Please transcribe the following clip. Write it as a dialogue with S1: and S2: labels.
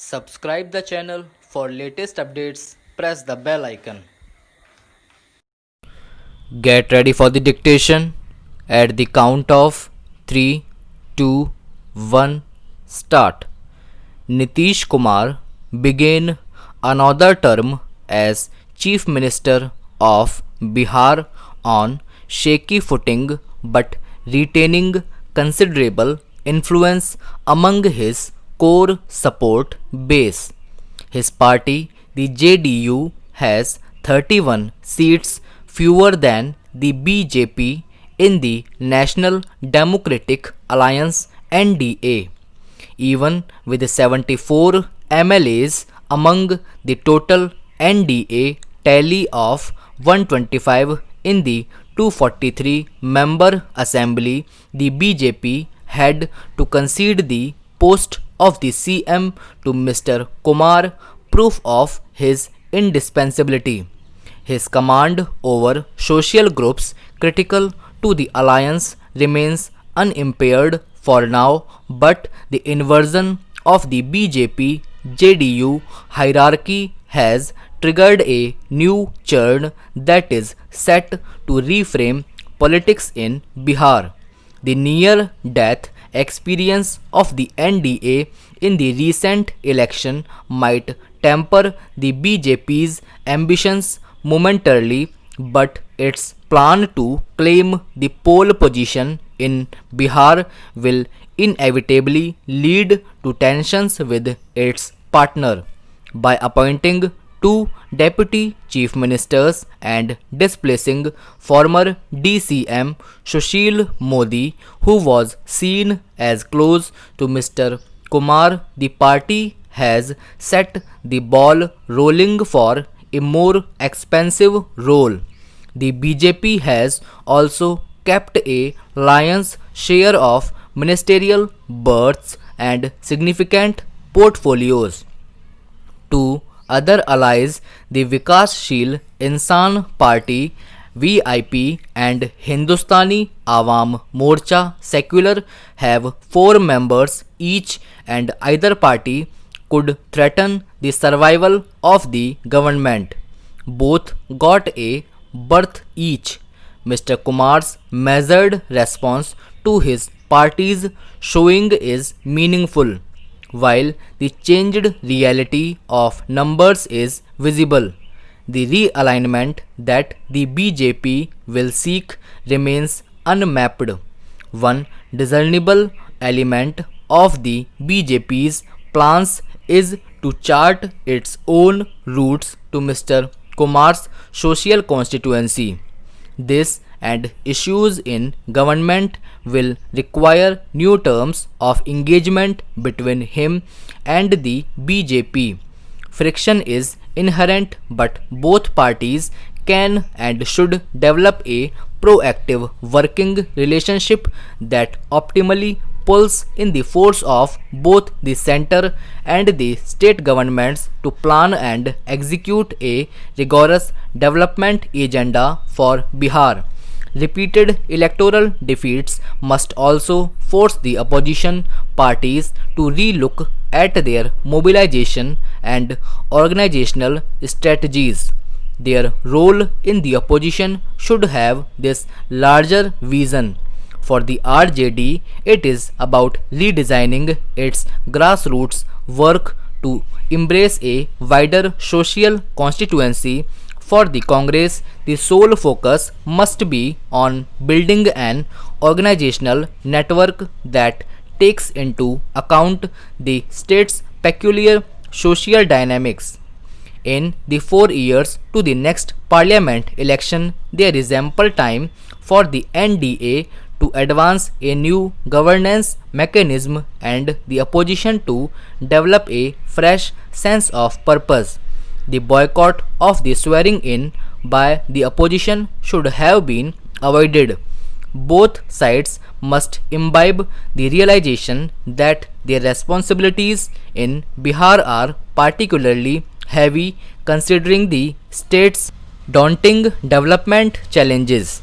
S1: Subscribe the channel for latest updates. Press the bell icon. Get ready for the dictation. At the count of 3, 2, 1, start. Nitish Kumar began another term as Chief Minister of Bihar on shaky footing but retaining considerable influence among his core support base. His party, the JDU, has 31 seats fewer than the BJP in the National Democratic Alliance NDA. Even with 74 MLAs among the total NDA tally of 125 in the 243 member assembly, the BJP had to concede the post of the CM to Mr. Kumar, proof of his indispensability. His command over social groups critical to the alliance remains unimpaired for now, but the inversion of the BJP JDU hierarchy has triggered a new churn that is set to reframe politics in Bihar. The near death experience of the NDA in the recent election might temper the BJP's ambitions momentarily, but its plan to claim the pole position in Bihar will inevitably lead to tensions with its partner. By appointing two deputy chief ministers and displacing former DCM Sushil Modi, who was seen as close to Mr. Kumar, the party has set the ball rolling for a more expensive role. The BJP has also kept a lion's share of ministerial berths and significant portfolios. Two other allies, the Vikassheel Insan Party VIP and Hindustani Awam Morcha Secular, have 4 members each, and either party could threaten the survival of the government. Both got a berth each. Mr. Kumar's measured response to his party's showing is meaningful, while the changed reality of numbers is visible. The realignment that the BJP will seek remains unmapped. One discernible element of the BJP's plans is to chart its own routes to Mr. Kumar's social constituency. This and issues in government will require new terms of engagement between him and the BJP. Friction is inherent, but both parties can and should develop a proactive working relationship that optimally pulls in the force of both the center and the state governments to plan and execute a rigorous development agenda for Bihar. Repeated electoral defeats must also force the opposition parties to relook at their mobilization and organizational strategies. Their role in the opposition should have this larger vision. For the RJD, it is about redesigning its grassroots work to embrace a wider social constituency. For the Congress, the sole focus must be on building an organizational network that takes into account the state's peculiar social dynamics. In the 4 years to the next parliament election, there is ample time for the NDA to advance a new governance mechanism and the opposition to develop a fresh sense of purpose. The boycott of the swearing in by the opposition should have been avoided. Both sides must imbibe the realization that their responsibilities in Bihar are particularly heavy considering the state's daunting development challenges.